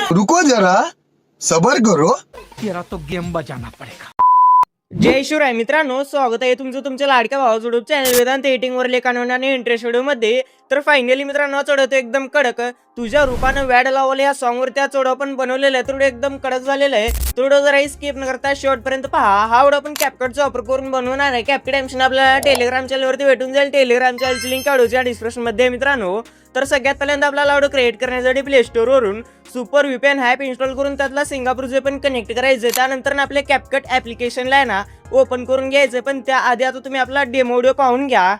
रुको जरा, सबर करो. तेरा तो गेम बजाना पड़ेगा. जय शिवराय मित्रांनो, स्वागत आहे तुमचं तुमच्या लाडक्या भावाचं युट्यूब चॅनल वेदांत एडिटिंग वर लेखानवून आणि इंटरेस्ट व्हिडिओ मध्ये. तर फायनली मित्रांनो चढवतो एकदम कडक तुझ्या रूपानं वॅड लावले या सॉंग वर त्या चढव पण बनवलेलं आहे. थोडं एकदम कडक झालेलं आहे. थोडं जराही स्किप न करता शेवटपर्यंत पहा. हा व्हिडिओ आपण कॅपकटचा वापर करून बनवणार आहे. कॅपकट ॲप्शन आपल्याला टेलिग्राम चॅनलवरती भेटून जाईल. टेलिग्राम चॅनलची लिंक व्हिडिओच्या डिस्क्रिप्शन मध्ये आहे मित्रांनो. तर सगळ्यात पहिल्यांदा आपल्याला व्हिडिओ क्रिएट करण्यासाठी प्ले स्टोर वरून सुपर VPN ॲप इन्स्टॉल करून त्यातला सिंगापूर जे पण कनेक्ट करायचं. त्यानंतर आपल्या कॅपकट ॲप्लिकेशनला आहे ना ओपन करून घ्यायचं. पण त्याआधी आता तुम्ही आपला डेमो व्हिडिओ पाहून घ्या.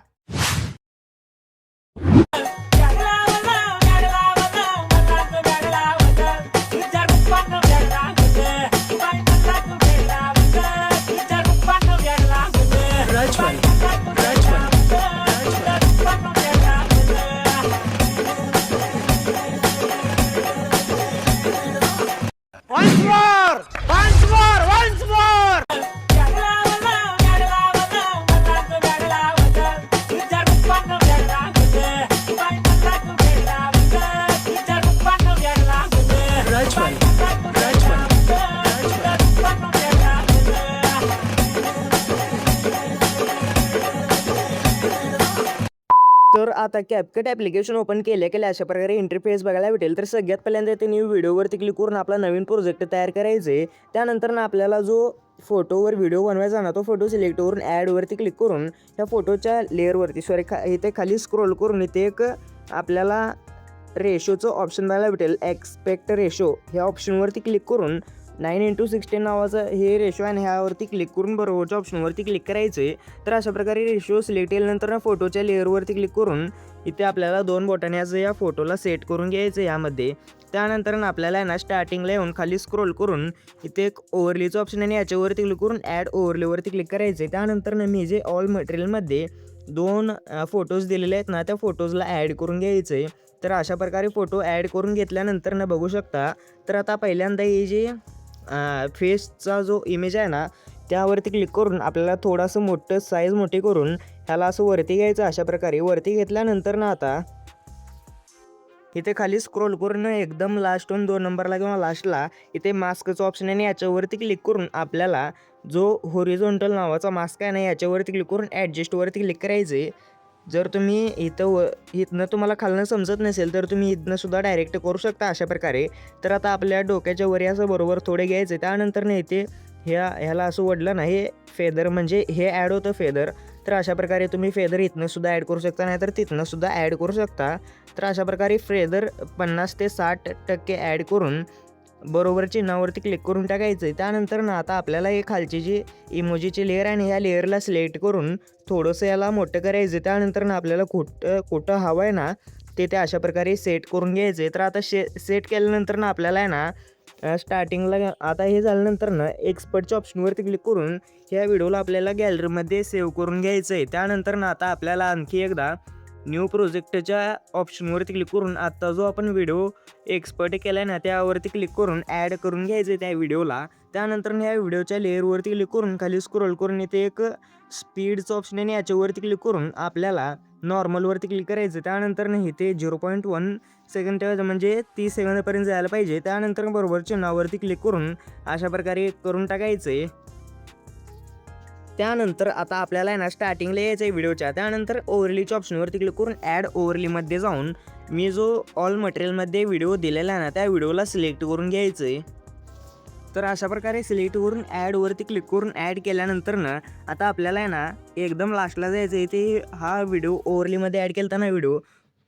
तर आता कॅपकट ॲप्लिकेशन ओपन केल्या अशा प्रकारे इंटरफेस बघायला भेटेल. तर सगळ्यात पहिल्यांदा ते न्यू व्हिडिओवरती क्लिक करून आपला नवीन प्रोजेक्ट तयार करायचे. त्यानंतर ना आपल्याला जो फोटोवर व्हिडिओ बनवायचा ना तो फोटो सिलेक्ट करून ॲडवरती क्लिक करून ह्या फोटोच्या लेअरवरती इथे खाली स्क्रोल करून इथे एक आपल्याला रेशोचं ऑप्शन बघायला भेटेल. एक्सपेक्ट रेशो ह्या ऑप्शनवरती क्लिक करून 9:16 नावाचं हे रेशो आहे. ह्यावरती क्लिक करून बरोबरच्या ऑप्शनवरती क्लिक करायचे. तर अशा प्रकारे रेशो सिलेक्ट केल्यानंतर ना फोटोच्या लेअरवरती क्लिक करून इथे आपल्याला 2 बोटाने असं या फोटोला सेट करून घ्यायचं यामध्ये. त्यानंतर ना आपल्याला ना स्टार्टिंगला येऊन खाली स्क्रोल करून इथे एक ओव्हरलीचं ऑप्शन आहे याच्यावरती क्लिक करून ॲड ओव्हरलेवरती क्लिक करायचे. त्यानंतर ना मी जे ऑल मटेरियलमध्ये 2 फोटोज दिलेले आहेत ना त्या फोटोजला ॲड करून घ्यायचे. तर अशा प्रकारे फोटो ॲड करून घेतल्यानंतर ना बघू शकता. तर आता पहिल्यांदा हे जे फेसचा जो इमेज आहे ना त्यावरती क्लिक करून आपल्याला थोडंसं मोठं साईज मोठी करून ह्याला असं वरती घ्यायचं. अशा प्रकारे वरती घेतल्यानंतर ना आता इथे खाली स्क्रोल करून एकदम लास्टहून 2 नंबरला किंवा लास्टला इथे मास्कचं ऑप्शन आहे आणि याच्यावरती क्लिक करून आपल्याला जो होरिझॉन्टल नावाचा मास्क आहे ना याच्यावरती क्लिक करून ॲडजस्टवरती क्लिक करायचे. जर तुम्ही इथनं तुम्हाला खालनं समजत नसेल तर तुम्ही इथनं सुद्धा डायरेक्ट करू शकता अशा प्रकारे. तर आता आपल्या डोक्याच्या वरी असं बरोबर थोडे घ्यायचे. त्यानंतर ना इथे ह्याला असं वडलं ना हे फेदर म्हणजे हे ॲड होतं फेदर. तर अशा प्रकारे तुम्ही फेदर इथनं सुद्धा ॲड करू शकता नाहीतर तिथनं सुद्धा ॲड करू शकता. तर अशा प्रकारे फेदर 50 ते 60% ॲड करून बरोबर चिन्हावरती क्लिक करून टाकायचं. त्यानंतर ना आता आपल्याला हे खालची जी इमोजीची लेअर आहे आणि ह्या लेअरला सिलेक्ट करून थोडंसं याला मोठं करायचं. त्यानंतर ना आपल्याला कुठं हवं आहे ना ते अशा प्रकारे सेट करून घ्यायचे. तर आता सेट केल्यानंतर ना आपल्याला आहे ना स्टार्टिंगला आता हे झाल्यानंतर ना एक्सपर्टच्या ऑप्शनवरती क्लिक करून ह्या व्हिडिओला आपल्याला गॅलरीमध्ये सेव्ह करून घ्यायचं आहे. त्यानंतर ना आता आपल्याला आणखी एकदा न्यू प्रोजेक्टच्या ऑप्शनवरती क्लिक करून आत्ता जो आपण व्हिडिओ एक्सपर्ट केला आहे ना त्यावरती क्लिक करून ॲड करून घ्यायचं आहे त्या व्हिडिओला. त्यानंतर ह्या व्हिडिओच्या लेअरवरती क्लिक करून खाली स्क्रोल करून इथे एक स्पीडचं ऑप्शन आहे याच्यावरती क्लिक करून आपल्याला नॉर्मलवरती क्लिक करायचं. त्यानंतर ना इथे 0.1 सेकंड ठेवायचं म्हणजे 30 सेकंदापर्यंत जायला पाहिजे. त्यानंतर बरोबर चिन्हावरती क्लिक करून अशा प्रकारे करून टाकायचं आहे. त्यानंतर आता आपल्याला आहे ना स्टार्टिंगला यायचं आहे व्हिडिओच्या. त्यानंतर ओव्हरलीच्या ऑप्शनवरती क्लिक करून ॲड ओव्हरलीमध्ये जाऊन मी जो ऑल मटेरियलमध्ये व्हिडिओ दिलेला आहे ना त्या व्हिडिओला सिलेक्ट करून घ्यायचं आहे. तर अशा प्रकारे सिलेक्ट करून ॲडवरती क्लिक करून ॲड केल्यानंतर ना आता आपल्याला आहे ना एकदम लास्टला जायचं आहे. ते हा व्हिडिओ ओव्हरलीमध्ये ॲड केला ना व्हिडिओ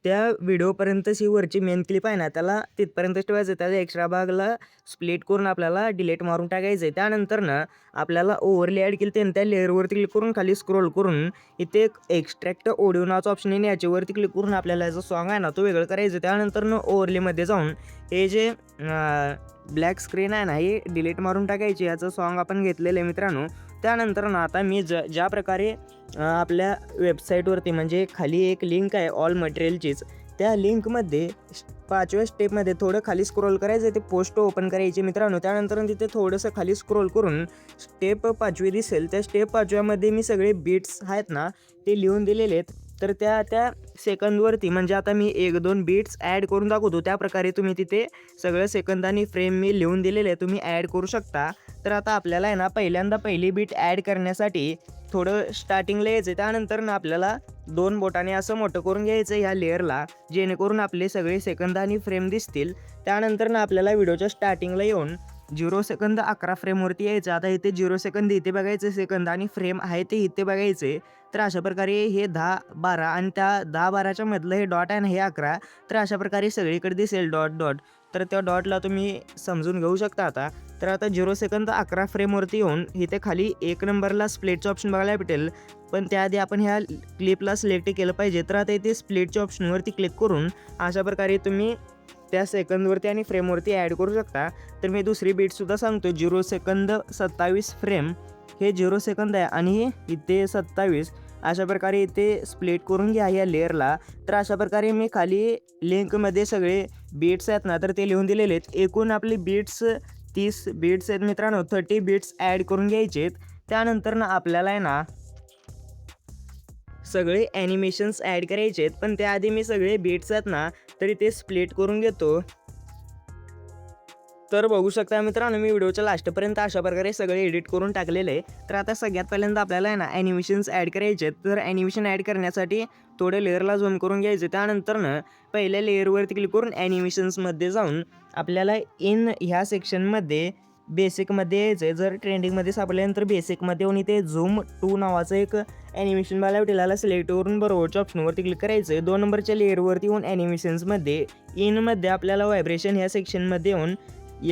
त्या व्हिडिओपर्यंतची वरची मेन क्लिप आहे ना त्याला तिथपर्यंतच ठेवायचं. त्याच्या एक्स्ट्रा भागला स्प्लिट करून आपल्याला डिलीट मारून टाकायचं आहे. त्यानंतर ना आपल्याला ओव्हरली ॲड केली त्या लेअरवरती क्लिक करून खाली स्क्रोल करून इथे एक एक्स्ट्रॅक्ट ऑडिओ नावाचा ऑप्शन आहे याच्यावरती क्लिक करून आपल्याला जो सॉन्ग आहे ना तो वेगळं करायचं. त्यानंतर ना ओव्हरलीमध्ये जाऊन हे जे ब्लॅक स्क्रीन आहे ना हे डिलीट मारून टाकायची. याचं सॉन्ग आपण घेतलेलं आहे मित्रांनो. त्यानंतर ना आता मी ज्या प्रकारे आपल्या वेबसाईटवरती म्हणजे खाली एक लिंक आहे ऑल मटेरियलचीच त्या लिंकमध्ये 5व्या स्टेपमध्ये थोडं खाली स्क्रोल करायचं ते पोस्ट ओपन करायची मित्रांनो. त्यानंतर तिथे थोडंसं खाली स्क्रोल करून स्टेप 5वी दिसेल. त्या स्टेप 5व्यामध्ये मी सगळे बीट्स आहेत ना ते लिहून दिलेले आहेत. तर त्या सेकंदवरती म्हणजे आता मी 1-2 बीट्स ॲड करून दाखवतो, त्याप्रकारे तुम्ही तिथे सगळं सेकंद आणि फ्रेम मी लिहून दिलेले आहे, तुम्ही ॲड करू शकता. तर आता आपल्याला आहे ना पहिल्यांदा पहिली बीट ॲड करण्यासाठी थोडं स्टार्टिंगला यायचं, त्यानंतर ना आपल्याला 2 बोटाने असं मोठं करून घ्यायचं ह्या लेअरला, जेणेकरून आपले सगळे सेकंद आणि फ्रेम दिसतील. त्यानंतर ना आपल्याला व्हिडिओच्या स्टार्टिंगला येऊन 0 सेकंद 11 फ्रेमवरती यायचं. आता इथे 0 सेकंद इथे बघायचे सेकंद आणि फ्रेम आहे ते इथे बघायचे. तर अशा प्रकारे हे 10, 12 आणि त्या 10, 12च्या मधलं हे डॉट आहे ना हे 11. तर अशा प्रकारे सगळीकडे दिसेल डॉट डॉट. तर त्या डॉटला तुम्ही समजून घेऊ शकता आता. तर आता 0 सेकंद 11 फ्रेमवरती येऊन इथे खाली 1 नंबरला स्प्लिटचं ऑप्शन बघायला भेटेल. पण त्याआधी आपण ह्या क्लिपला सिलेक्ट केलं पाहिजे. तर आता इथे स्प्लिटच्या ऑप्शनवरती क्लिक करून अशा प्रकारे तुम्ही त्या सेकंदवरती आणि फ्रेमवरती ॲड करू शकता. तर मी दुसरी बीटसुद्धा सांगतो. 0 सेकंद 27 फ्रेम हे 0 सेकंद आहे आणि इथे 27. अशा प्रकारे इथे स्प्लिट करून घ्या या लेअरला. तर अशा प्रकारे मी खाली लिंकमध्ये सगळे बीट्स आहेत ना तर ते लिहून दिलेले आहेत. एकूण आपले बीट्स 30 बीट्स आहेत मित्रांनो. 30 बीट्स ॲड करून घ्यायचे आहेत. त्यानंतर ना आपल्याला आहे ना सगळे ॲनिमेशन्स ॲड करायचे आहेत. पण त्याआधी मी सगळे बीट्स आहेत ना तरी ते स्प्लिट करून घेतो. तर बघू शकता मित्रांनो, मी व्हिडिओच्या लास्टपर्यंत अशा प्रकारे सगळे एडिट करून टाकलेले आहे. तर आता सगळ्यात पहिल्यांदा आपल्याला आहे ना ॲनिमेशन्स ॲड करायचे आहेत. तर ॲनिमेशन ॲड करण्यासाठी थोडे लेअरला झूम करून घ्यायचे. त्यानंतरनं पहिल्या लेअरवरती क्लिक करून ॲनिमेशन्समध्ये जाऊन आपल्याला इन ह्या सेक्शनमध्ये बेसिकमध्ये यायचं आहे. जर ट्रेंडिंगमध्ये सापडल्यानंतर बेसिकमध्ये येऊन इथे झूम 2 नावाचं एक ॲनिमेशन मला भेटेल, सिलेक्ट करून बरोबरच्या ऑप्शनवरती क्लिक करायचं आहे. 2 नंबरच्या लेअरवरती येऊन ॲनिमेशन्समध्ये इनमध्ये आपल्याला व्हायब्रेशन ह्या सेक्शनमध्ये येऊन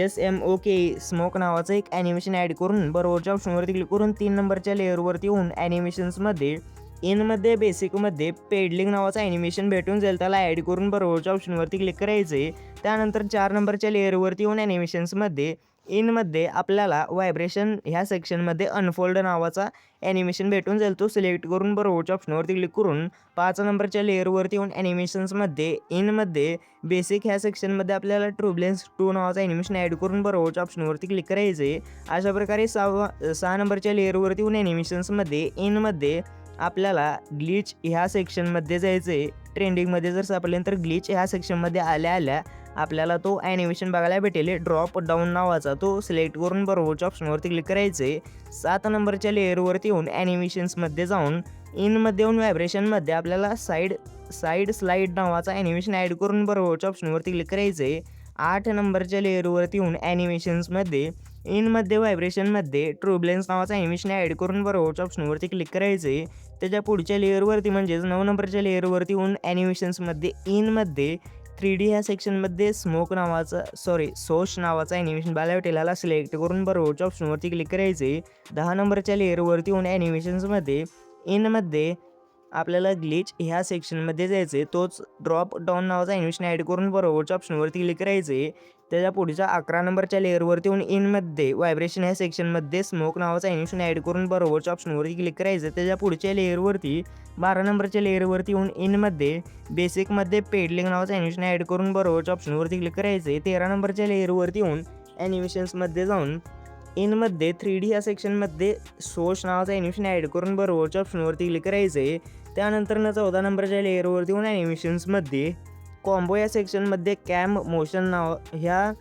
SMOK स्मोक नावाचं एक ॲनिमेशन ॲड करून बरोबरच्या ऑप्शनवरती क्लिक करून 3 नंबरच्या लेअरवरती येऊन ॲनिमेशन्समध्ये इनमध्ये बेसिकमध्ये पेडलिंग नावाचं ॲनिमेशन भेटून जाईल, त्याला ॲड करून बरोबरच्या ऑप्शनवरती क्लिक करायचे. त्यानंतर 4 नंबरच्या लेअरवरती येऊन ॲनिमेशन्समध्ये इनमध्ये आपल्याला व्हायब्रेशन ह्या सेक्शनमध्ये अनफोल्ड नावाचा ॲनिमेशन भेटून जाईल, तो सिलेक्ट करून बरोबरच्या ऑप्शनवरती क्लिक करून 5 नंबरच्या लेअरवरती येऊन ॲनिमेशन्समध्ये इनमध्ये बेसिक ह्या सेक्शनमध्ये आपल्याला ट्रुबलेन्स 2 नावाचा ॲनिमेशन ॲड करून बरोबरच्या ऑप्शनवरती क्लिक करायचे. अशा प्रकारे 6 नंबरच्या लेअरवरती येऊन ॲनिमेशन्समध्ये इनमध्ये आपल्याला ग्लिच ह्या सेक्शनमध्ये जायचे. ट्रेंडिंगमध्ये जर सापडले तर ग्लिच ह्या सेक्शनमध्ये आल्या आल्या आपल्याला तो ॲनिमेशन बघायला भेटेल ड्रॉप डाऊन नावाचा, तो सिलेक्ट करून बरोबरच्या ऑप्शनवरती क्लिक करायचे. 7 नंबरच्या लेअरवरती येऊन ॲनिमेशन्समध्ये जाऊन इनमध्ये येऊन व्हायब्रेशनमध्ये आपल्याला साईड स्लाईड नावाचा ॲनिमेशन ॲड करून बरोबरच्या ऑप्शनवरती क्लिक करायचे. 8 नंबरच्या लेअरवरती येऊन ॲनिमेशन्समध्ये इनमध्ये व्हायब्रेशनमध्ये ट्रुबलेन्स नावाचा ॲनिमेशन ॲड करून बरोबरच्या ऑप्शनवरती क्लिक करायचे. त्याच्या पुढच्या लेअरवरती म्हणजेच 9 नंबरच्या लेअरवरती येऊन ॲनिमेशन्समध्ये इनमध्ये 3D ह्या सेक्शनमध्ये सोश नावाचा ॲनिमेशन बघायला भेटेल, याला सिलेक्ट करून बरोबरच्या ऑप्शनवरती क्लिक करायचे. 10 नंबरच्या लेअरवरती येऊन ॲनिमेशन्समध्ये इनमध्ये आपल्याला ग्लिच ह्या सेक्शनमध्ये जायचे, तोच ड्रॉप डाऊन नावाचा ॲनिमेशन ॲड करून बरोबरच्या ऑप्शनवरती क्लिक करायचे. त्याच्या पुढच्या 11 नंबरच्या लेअरवरती येऊन इनमध्ये व्हायब्रेशन ह्या सेक्शनमध्ये स्मोक नावाचा ॲनिमेशन ॲड करून बरोबरच्या ऑप्शनवरती क्लिक करायचं. त्याच्या पुढच्या लेअरवरती 12 नंबरच्या लेअरवरती येऊन इनमध्ये बेसिकमध्ये पेडलिंग नावाचं ॲनिमेशन ॲड करून बरोबरच्या ऑप्शनवरती क्लिक करायचे. 13 नंबरच्या लेअरवरती येऊन ॲनिमेशन्समध्ये जाऊन इनमध्ये 3D या सेक्शनमध्ये सोश नावाचं ॲनिमेशन ॲड करून बरोबरच्या ऑप्शनवरती क्लिक करायचे. त्यानंतर 14 नंबरच्या लेअरवरती येऊन ॲनिमेशन्समध्ये कॉम्बो या सेक्शनमध्ये कॅम मोशन नाव ह्या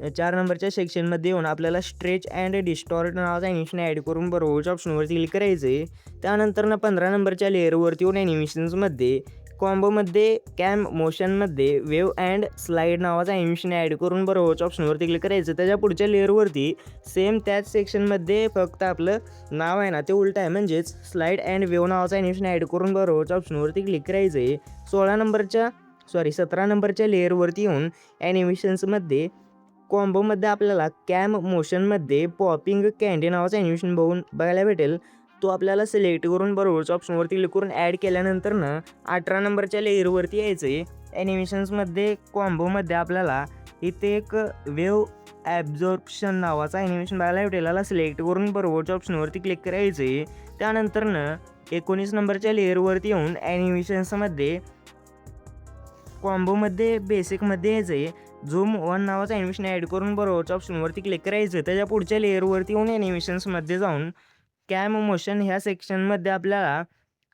4 नंबरच्या सेक्शनमध्ये येऊन आपल्याला स्ट्रेच अँड डिस्टॉर्ट नावाचं ॲनिमेशन ॲड करून बरोबरच्या ऑप्शनवरती क्लिक करायचे. त्यानंतर 15 नंबरच्या लेअरवरती येऊन ॲनिमेशन्समध्ये कॉम्बोमध्ये कॅम मोशनमध्ये वेव्ह अँड स्लाईड नावाचं ॲनिमेशन ॲड करून बरोबरच्या ऑप्शनवरती क्लिक करायचं. त्याच्या पुढच्या लेअरवरती सेम त्याच सेक्शनमध्ये फक्त आपलं नाव आहे ना ते उलट आहे, म्हणजेच स्लाईड अँड वेव्ह नावाचं ॲनिमेशन ॲड करून बरोबरच्या ऑप्शनवरती क्लिक करायचं आहे. 17 नंबरच्या लेअरवरती येऊन ॲनिमेशन्समध्ये कॉम्बोमध्ये आपल्याला कॅम मोशनमध्ये पॉपिंग कँडी नावाचं ॲनिमेशन बघायला भेटेल, तो आपल्याला सिलेक्ट करून बरोबरच्या ऑप्शनवरती क्लिक करून ॲड केल्यानंतर 18 नंबरच्या लेअरवरती यायचं आहे. ॲनिमेशन्समध्ये कॉम्बोमध्ये आपल्याला इथे एक वेव्ह ॲब्झॉर्प्शन नावाचा ॲनिमेशन बघायला भेटेल, याला सिलेक्ट करून बरोबरच्या ऑप्शनवरती क्लिक करायचं आहे. त्यानंतर 19 नंबरच्या लेअरवरती येऊन ॲनिमेशन्समध्ये कॉम्बोमध्ये बेसिकमध्ये यायचं आहे. झूम 1 नावाचं ॲनिमेशन ॲड करून बरोबरच्या ऑप्शनवरती क्लिक करायचं. त्याच्या पुढच्या लेअरवरती येऊन ॲनिमेशन्समध्ये जाऊन कॅम मोशन ह्या सेक्शनमध्ये आपल्याला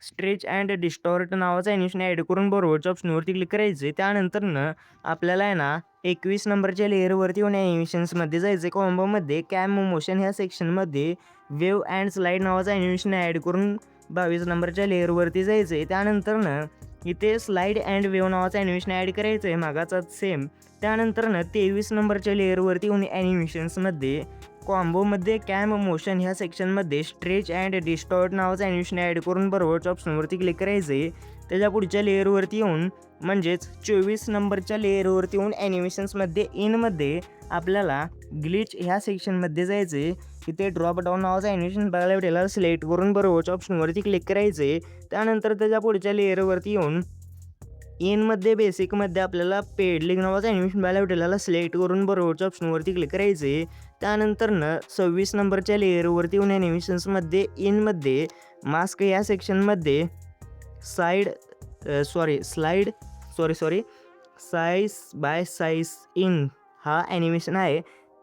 स्ट्रेच अँड डिस्टॉर्ट नावाचं ॲनिमेशन ॲड करून बरोबरच्या ऑप्शनवरती क्लिक करायचं. त्यानंतरनं आपल्याला आहे ना 21 नंबरच्या लेअरवरती येऊन ॲनिमेशन्समध्ये जायचं. कॉम्बोमध्ये कॅम मोशन ह्या सेक्शनमध्ये वेव्ह अँड स्लाईड नावाचं ॲनिमेशन ॲड करून 22 नंबरच्या लेअरवरती जायचं आहे. त्यानंतरनं इथे स्लाईड अँड वेव्ह नावाचं ॲनिमेशन ॲड करायचं आहे मागाचाच सेम. त्यानंतरनं 23 नंबरच्या लेअरवरती येऊन ॲनिमेशन्समध्ये कॉम्बोमध्ये कॅम मोशन ह्या सेक्शनमध्ये स्ट्रेच अँड डिस्टॉर्ट नावाचं ॲनिमेशन ॲड करून बरोबरच्या ऑप्शनवरती क्लिक करायचं आहे. त्याच्या पुढच्या लेअरवरती येऊन म्हणजेच 24 नंबरच्या लेअरवरती येऊन ॲनिमेशन्समध्ये इनमध्ये आपल्याला ग्लिच ह्या सेक्शनमध्ये जायचं आहे. इथे ड्रॉप डाऊन नावाचं ॲनिमेशन बघायला भेटेल. सिलेक्ट करून बरोबरच्या ऑप्शनवरती क्लिक करायचं आहे. त्यानंतर त्याच्या पुढच्या लेअरवरती येऊन इनमध्ये बेसिकमध्ये आपल्याला पेडलिंग नावाचं ॲनिमेशन बघायला भेटेल. सिलेक्ट करून बरोबरच्या ऑप्शनवरती क्लिक करायचं आहे. त्यानंतरनं 26 नंबरच्या लेअरवरती येऊन ॲनिमेशन्समध्ये इनमध्ये मास्क या सेक्शनमध्ये साईज बाय साईज इन हा ॲनिमेशन आहे,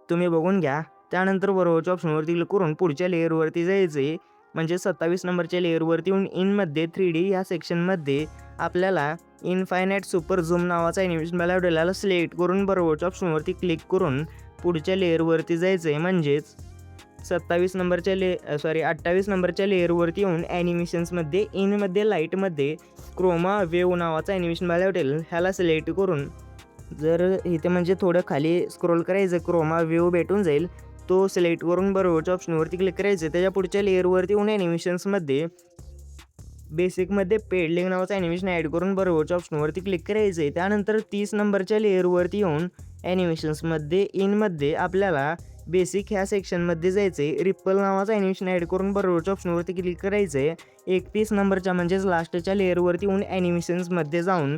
तुम्ही बघून घ्या. त्यानंतर बरोबरच्या ऑप्शनवरती क्लिक करून पुढच्या लेअरवरती जायचं आहे. म्हणजे 27 नंबरच्या लेअरवरती येऊन इनमध्ये 3D ह्या सेक्शनमध्ये आपल्याला इनफायनाईट सुपर झूम नावाचा ॲनिमेशन बघायला भेटेल. सिलेक्ट करून बरोबरच्या ऑप्शनवरती क्लिक करून पुढच्या लेअरवरती जायचं आहे. म्हणजेच 28 नंबरच्या लेअरवरती येऊन ॲनिमेशन्समध्ये इनमध्ये लाईटमध्ये क्रोमा वेव्ह नावाचा ॲनिमेशन बघायला भेटेल. ह्याला सिलेक्ट करून जर इथे म्हणजे थोडं खाली स्क्रोल करायचं, क्रोमा वेव्ह भेटून जाईल. तो सिलेक्ट करून बरोबरच्या ऑप्शनवरती क्लिक करायचं. त्याच्या पुढच्या लेअरवरती येऊन ॲनिमेशन्समध्ये बेसिकमध्ये पेडलिंग नावाचं ॲनिमेशन ॲड करून बरोबरच्या ऑप्शनवरती क्लिक करायचं आहे. त्यानंतर 30 नंबरच्या लेअरवरती येऊन ॲनिमेशन्समध्ये इनमध्ये आपल्याला बेसिक ह्या सेक्शनमध्ये जायचं आहे. रिपल नावाचं ॲनिमेशन ॲड करून बरोबरच्या ऑप्शनवरती क्लिक करायचं आहे. 31 नंबरच्या म्हणजेच लास्टच्या लेअरवरती येऊन ॲनिमेशन्समध्ये जाऊन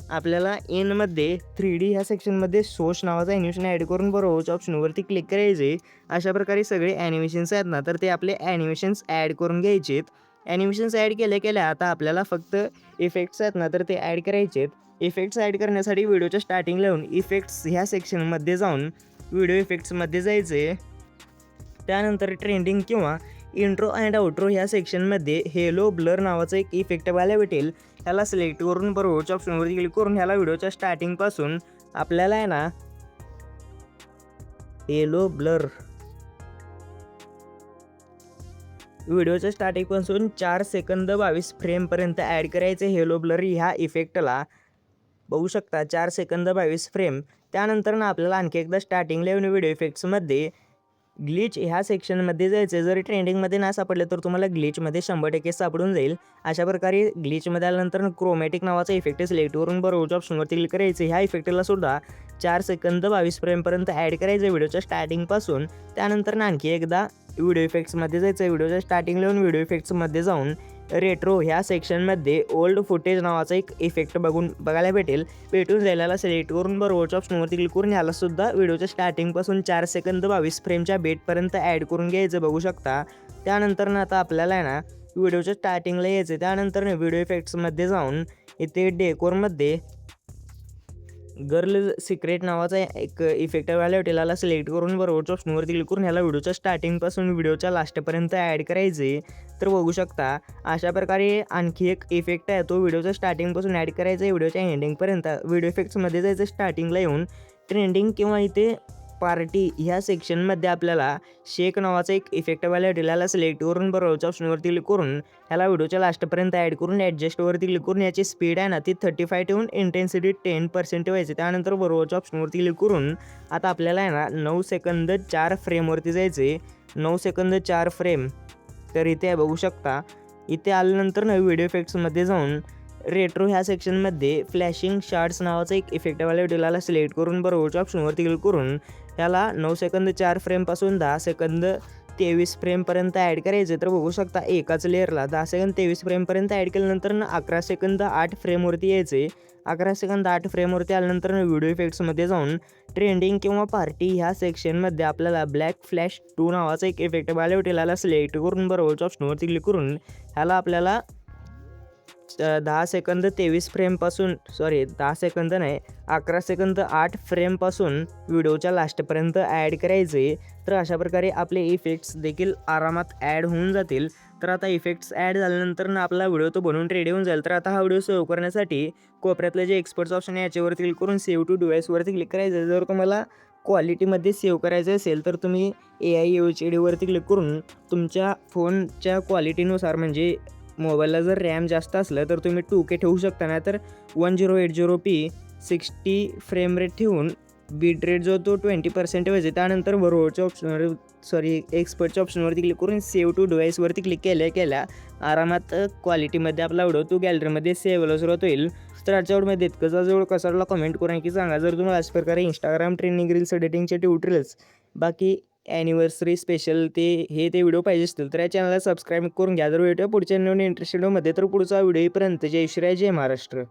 आपल्याला इनमध्ये 3D ह्या सेक्शनमध्ये सोश नावाचं ॲनिमेशन ॲड करून बरोबरच्या ऑप्शनवरती क्लिक करायचे. अशा प्रकारे सगळे ॲनिमेशन्स आहेत ना, तर ते आपले ॲनिमेशन्स ॲड करून घ्यायचे आहेत. ॲनिमेशन्स ॲड केल्या आता आपल्याला फक्त इफेक्ट्स आहेत ना, तर ते ॲड करायचे आहेत. इफेक्ट्स ॲड करण्यासाठी व्हिडिओच्या स्टार्टिंगला येऊन इफेक्ट्स ह्या सेक्शनमध्ये जाऊन व्हिडिओ इफेक्ट्समध्ये जायचं आहे. त्यानंतर ट्रेंडिंग किंवा इंट्रो अँड आउट्रो ह्या सेक्शनमध्ये हेलो ब्लर नावाचं एक इफेक्ट बघायला भेटेल. ह्याला सिलेक्ट करून बरोबरच्या ऑप्शनवरती क्लिक करून ह्याला व्हिडिओच्या स्टार्टिंगपासून आपल्याला आहे ना हेलो ब्लर व्हिडिओच्या स्टार्टिंगपासून 4 सेकंद 22 फ्रेमपर्यंत ॲड करायचे हेलो ब्लर ह्या इफेक्टला. बघू शकता 4 सेकंद 22 फ्रेम. त्यानंतर ना आपल्याला आणखी एकदा स्टार्टिंगला येऊन व्हिडिओ इफेक्ट्समध्ये ग्लिच ह्या सेक्शनमध्ये जायचं. जरी ट्रेंडिंगमध्ये ना सापडले तर तुम्हाला ग्लिचमध्ये 100% सापडून जाईल. अशा प्रकारे ग्लिचमध्ये आल्यानंतर क्रोमॅटिक नावाचा इफेक्ट सिलेक्ट करून बरोबरच्या ऑप्शनवरती क्लिक करायचं. ह्या इफेक्टला सुद्धा 4 सेकंद 22 फ्रेमपर्यंत ॲड करायचं व्हिडिओच्या स्टार्टिंगपासून. त्यानंतर आणखी एकदा व्हिडिओ इफेक्ट्समध्ये जायचं. व्हिडिओच्या स्टार्टिंगला येऊन व्हिडिओ इफेक्ट्समध्ये जाऊन रेट्रो ह्या सेक्शनमध्ये ओल्ड फुटेज नावाचा एक इफेक्ट बघायला भेटून जायला सिलेक्ट करून बरोबरच्या ऑप्शनवरती क्लिक करून ह्याला सुद्धा व्हिडिओच्या स्टार्टिंगपासून 4 सेकंद 22 फ्रेमच्या बेटपर्यंत ॲड करून घ्यायचं. बघू शकता. त्यानंतर ना आता आपल्याला आहे ना व्हिडिओच्या स्टार्टिंगला यायचं. त्यानंतर व्हिडिओ इफेक्ट्समध्ये जाऊन इथे डेकोरमध्ये गर्ल सिक्रेट नावाचा एक इफेक्ट बघायला भेटेल. ह्याला सिलेक्ट करून बरोबरच्या ऑप्शनवरती क्लिक करून ह्याला व्हिडिओच्या स्टार्टिंगपासून व्हिडिओच्या लास्टपर्यंत ॲड करायचे. तर बघू शकता अशा प्रकारे आणखी एक इफेक्ट आहे, तो व्हिडिओच्या स्टार्टिंगपासून ॲड करायचा आहे व्हिडिओच्या एंडिंगपर्यंत. व्हिडिओ इफेक्ट्समध्ये जायचं. स्टार्टिंगला येऊन ट्रेंडिंग किंवा इथे पार्टी ह्या सेक्शनमध्ये आपल्याला शेक नावाचा एक इफेक्ट बघायला भेटेल. ह्याला सिलेक्ट करून बरोबरच्या ऑप्शनवरती क्लिक करून ह्याला व्हिडिओच्या लास्टपर्यंत ॲड करून ॲडजस्टवरती क्लिक करून याची स्पीड आहे ना ती 35 ठेवून इंटेन्सिटी 10% ठेवायची. त्यानंतर बरोबरच्या ऑप्शनवरती क्लिक करून आता आपल्याला आहे ना 9 सेकंद 4 फ्रेमवरती जायचे. 9 सेकंद 4 फ्रेम. तर इथे बघू शकता. इथे आल्यानंतर व्हिडिओ इफेक्ट्समध्ये जाऊन रेट्रो ह्या सेक्शनमध्ये फ्लॅशिंग शॉट्स नावाचा एक इफेक्ट बघायला भेटेल. ह्याला सिलेक्ट करून बरोबरच्या ऑप्शनवरती क्लिक करून ह्याला 9 सेकंद 4 फ्रेमपासून 10 सेकंद 23 फ्रेमपर्यंत ॲड करायचे. तर बघू शकता एकाच लेअरला 10 सेकंद 23 फ्रेमपर्यंत ॲड केल्यानंतर 11 सेकंद 8 फ्रेमवरती यायचे. 11 सेकंद 8 फ्रेमवरती आल्यानंतर व्हिडिओ इफेक्ट्समध्ये जाऊन ट्रेंडिंग किंवा पार्टी ह्या सेक्शनमध्ये आपल्याला ब्लॅक फ्लॅश 2 नावाचा एक इफेक्ट बघायला भेटेल. ह्याला सिलेक्ट करून बरोबरच्या ऑप्शनवरती क्लिक करून ह्याला आपल्याला 10 सेकंद 23 फ्रेमपासून 10 सेकंद नाही 11 सेकंद 8 फ्रेमपासून व्हिडिओच्या लास्टपर्यंत ॲड करायचे. तर अशा प्रकारे आपले इफेक्ट्स देखील आरामात ॲड होऊन जातील. तर आता इफेक्ट्स ॲड झाल्यानंतर ना आपला व्हिडिओ तो बनवून रेडी होऊन जाईल. तर आता हा व्हिडिओ सेव्ह करण्यासाठी कोपऱ्यातलं जे एक्सपर्ट्स ऑप्शन आहे याच्यावर क्लिक करून सेव्ह टू डिव्हाइसवरती क्लिक करायचं आहे. जर तुम्हाला क्वालिटीमध्ये सेव्ह करायचं असेल तर तुम्ही AIOHDवरती क्लिक करून तुमच्या फोनच्या क्वालिटीनुसार म्हणजे मोबाईलला जर रॅम जास्त असलं तर तुम्ही 2K ठेवू शकता, नाही तर 1080p 60 फ्रेम रेट ठेवून बीट रेट जो तो 20% आहे. त्यानंतर बरोबरच्या ऑप्शनवर एक्सपर्टच्या ऑप्शनवरती क्लिक करून सेव्ह टू डिव्हाइसवरती क्लिक केल्या आरामात क्वालिटीमध्ये आपला व्हिडिओ तो गॅलरीमध्ये सेव्ह व्हायला सुरुवात होईल. तर आजच्या व्हिडिओमध्ये इतकंच. जवळ कसाला कमेंट करून की सांगा जर तुम्हाला अशा प्रकारे इंस्टाग्राम ट्रेंडिंग रील्स एडिटिंगचे ट्युटोरियल्स बाकी ॲनिव्हर्सरी स्पेशल ते व्हिडिओ पाहिजे असतील तर या चॅनलला सबस्क्राईब करून घ्या. जर व्हिडिओ पुढच्या नवीन इंटरेस्टेड मध्ये तर पुढचा व्हिडिओपर्यंत जय श्री जय महाराष्ट्र.